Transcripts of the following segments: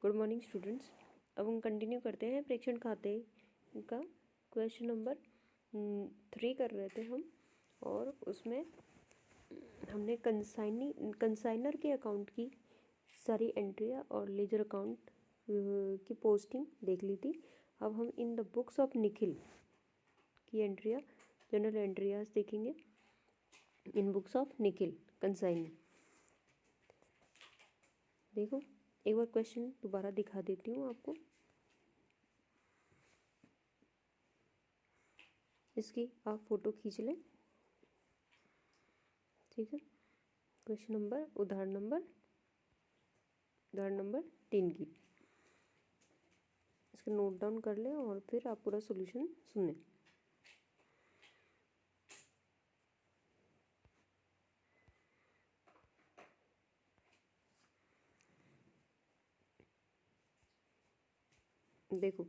Good morning students. अब हम continue करते हैं प्रेक्षण खाते का क्वेश्चन नंबर 3 कर रहे थे हम, और उसमें हमने कंसाइनर के अकाउंट की सारी एंट्रियाँ और लेजर अकाउंट की पोस्टिंग देख ली थी। अब हम in the books of Nikhil की एंट्रियाँ, जनरल एंट्रियाज देखेंगे इन बुक्स ऑफ निखिल कंसाइनर। देखो एक बार क्वेश्चन दोबारा दिखा देती हूँ आपको। इसकी आप फोटो खींच लें, ठीक है। क्वेश्चन नंबर उदाहरण नंबर 3 की इसको नोट डाउन कर लें और फिर आप पूरा सॉल्यूशन सुनें। देखो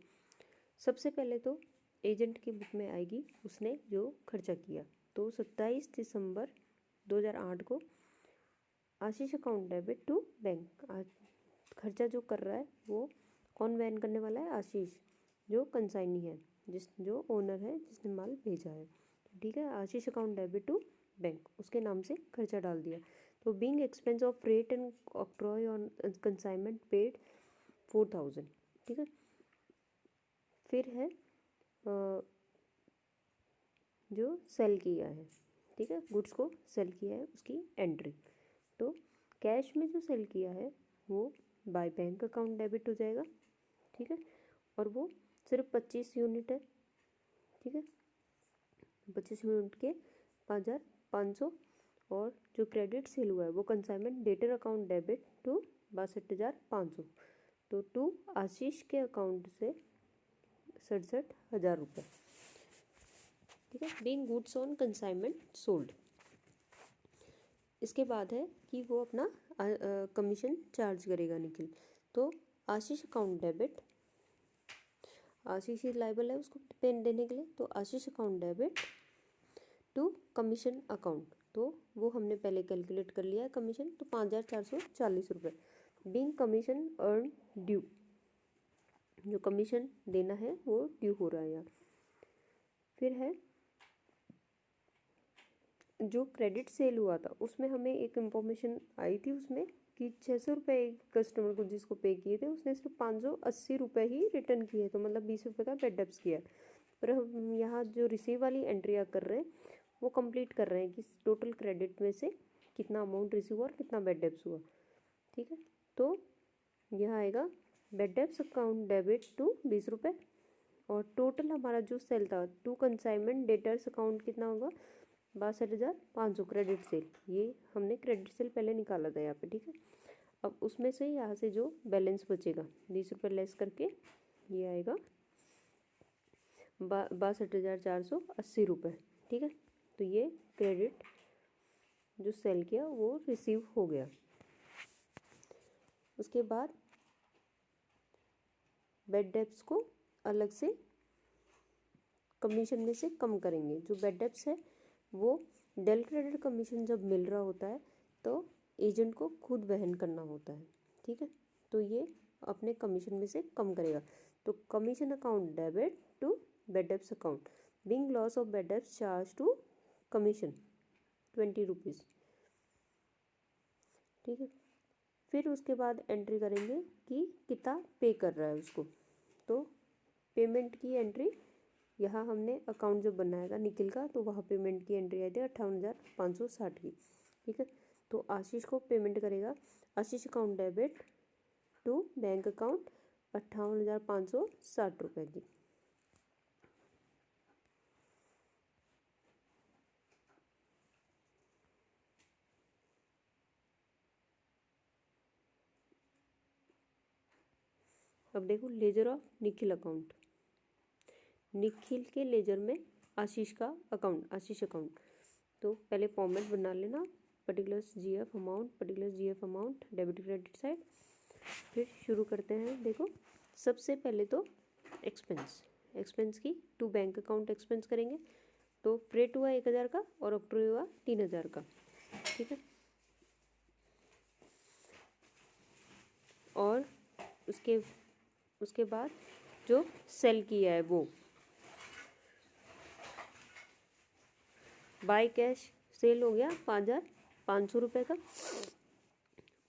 सबसे पहले तो एजेंट की बुक में आएगी उसने जो खर्चा किया। तो 27 दिसंबर 2008 को आशीष अकाउंट डेबिट टू बैंक। खर्चा जो कर रहा है वो कौन वहन करने वाला है? आशीष, जो कंसाइनी है, जो ओनर है, जिसने माल भेजा है। ठीक है, आशीष अकाउंट डेबिट टू बैंक, उसके नाम से खर्चा डाल दिया। तो being expense of freight and octroi on consignment paid 4000। ठीक है, फिर है जो सेल किया है, ठीक है, गुड्स को सेल किया है उसकी एंट्री। तो कैश में जो सेल किया है वो बाय बैंक अकाउंट डेबिट हो जाएगा। ठीक है, और वो सिर्फ 25 यूनिट है। ठीक है, 25 यूनिट के 5500। और जो क्रेडिट सेल हुआ है वो consignment debtor account debit to 62,500। तो टू आशीष के अकाउंट से 67,000 रुपये। ठीक है, being goods on consignment sold. इसके बाद है कि वो अपना कमीशन चार्ज करेगा निखिल। तो आशीष अकाउंट डेबिट, आशीष ही लायबल है उसको पेन देने के लिए। तो Ashish account debit to commission account, तो वो हमने पहले कैलकुलेट कर लिया है कमीशन। तो 5,440 रुपये। बीइंग कमीशन अर्न ड्यू, जो कमीशन देना है वो ड्यू हो रहा है यहाँ। फिर है जो क्रेडिट सेल हुआ था उसमें हमें एक इंफॉर्मेशन आई थी उसमें कि 600 रुपये कस्टमर को जिसको पे किए थे उसने सिर्फ 580 रुपये ही रिटर्न किए। तो मतलब 20 रुपये का बेड डेप्स किया। पर हम यहाँ जो रिसीव वाली एंट्रियाँ कर रहे हैं वो कंप्लीट कर रहे हैं कि टोटल क्रेडिट में से कितना अमाउंट रिसीव हुआ और कितना बेड डेप्स हुआ। ठीक है, तो यह आएगा bad debts account debit to 20 रुपये। और टोटल हमारा जो सेल था टू कंसाइनमेंट डेटर्स अकाउंट कितना होगा? 62,500 क्रेडिट सेल। ये हमने क्रेडिट सेल पहले निकाला था यहाँ पे। ठीक है, अब उसमें से यहाँ से जो बैलेंस बचेगा 20 रुपये लेस करके ये आएगा 62,480 रुपये। ठीक है, तो ये क्रेडिट जो सेल किया वो रिसीव हो गया। उसके बाद बेड डेप्स को अलग से कमीशन में से कम करेंगे। जो बेड डेप्स है वो डेल क्रेडिट कमीशन जब मिल रहा होता है तो एजेंट को खुद वहन करना होता है। ठीक है, तो ये अपने कमीशन में से कम करेगा। तो commission account debit to bad debts account. Being loss of bad debts charge to commission 20 rupees. ठीक है, फिर उसके बाद एंट्री करेंगे कि कितना पे कर रहा है उसको। तो पेमेंट की एंट्री यहाँ हमने अकाउंट जब बनाया था निखिल का तो वहाँ पेमेंट की एंट्री आई थी 58,560 की। ठीक है, तो आशीष को पेमेंट करेगा Ashish account debit to bank account 58,560 रुपये की। अब देखो ledger of Nikhil account. Nikhil के लेजर में आशीष का अकाउंट, आशीष अकाउंट। तो पहले फॉर्मेट बना लेना, particulars GF amount, particulars GF amount, debit credit side. फिर शुरू करते हैं। देखो सबसे पहले तो एक्सपेंस की टू बैंक अकाउंट एक्सपेंस करेंगे। तो फ्रेट हुआ 1,000 का और ऑक्ट्रॉय हुआ 3,000 का। ठीक है, और उसके बाद जो सेल किया है वो बाय कैश सेल हो गया 5,500 रुपये का,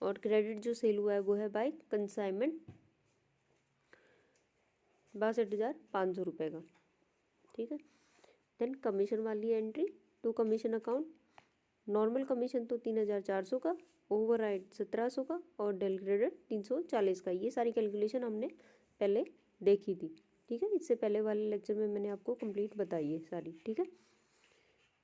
और क्रेडिट जो सेल हुआ है वो है बाय कंसाइनमेंट 62,500 रुपये का। ठीक है, देन कमीशन वाली entry to commission account, normal commission तो 3,400 का, ओवरराइड 1,700 का और डेल क्रेडिट 340 का। ये सारी कैलकुलेशन हमने पहले देखी थी। ठीक है, इससे पहले वाले लेक्चर में मैंने आपको कंप्लीट बताई है सारी। ठीक है,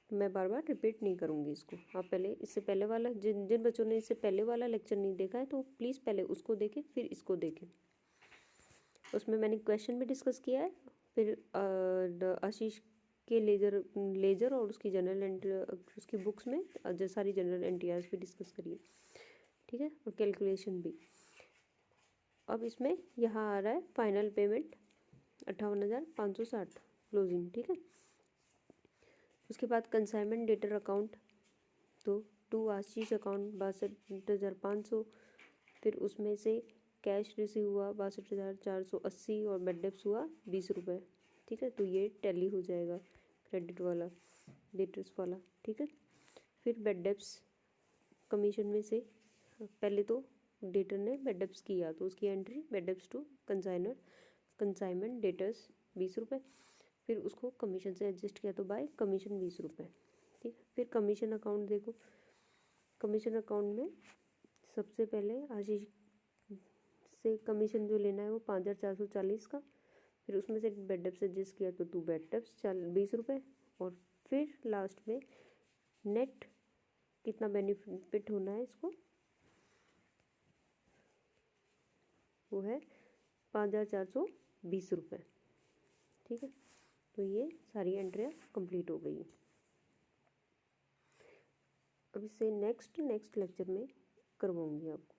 मैं बार बार रिपीट नहीं करूँगी इसको। आप पहले इससे पहले वाला जिन बच्चों ने इससे पहले वाला लेक्चर नहीं देखा है तो प्लीज़ पहले उसको देखें फिर इसको देखें। उसमें मैंने क्वेश्चन भी डिस्कस किया है, फिर आशीष के लेजर और उसकी जनरल एंट्री उसकी बुक्स में जो सारी जनरल एंट्रीज भी डिस्कस करिए। ठीक है, और कैलकुलेशन भी। अब इसमें यहाँ आ रहा है फाइनल पेमेंट 58,560 क्लोजिंग। ठीक है, उसके बाद कंसाइनमेंट डेटर अकाउंट तो टू आशीष अकाउंट 62,500, फिर उसमें से कैश रिसीव हुआ 62,480 और बेड डेप्स हुआ 20 रुपये। ठीक है, तो ये टैली हो जाएगा क्रेडिट वाला डेटर्स वाला। ठीक है, फिर बेड डेप्स कमीशन में से पहले तो डेटर ने बेड डेप्स किया तो उसकी entry bad debts to consignment debtors 20 रुपये, फिर उसको कमीशन से एडजस्ट किया तो बाय कमीशन 20 रुपये। ठीक है, फिर कमीशन अकाउंट देखो, कमीशन अकाउंट में सबसे पहले आशीष से कमीशन जो लेना है वो 5,440 का, फिर उसमें से बेड डेप्स एडजस्ट किया तो 2 बेड डेप्स 20 रुपये, और फिर लास्ट में नेट कितना बेनिफिट होना है इसको वो है 5,420 रुपये। ठीक है, तो ये सारी एंट्रियाँ कंप्लीट हो गई। अब इससे नेक्स्ट लेक्चर में करवाऊँगी आपको।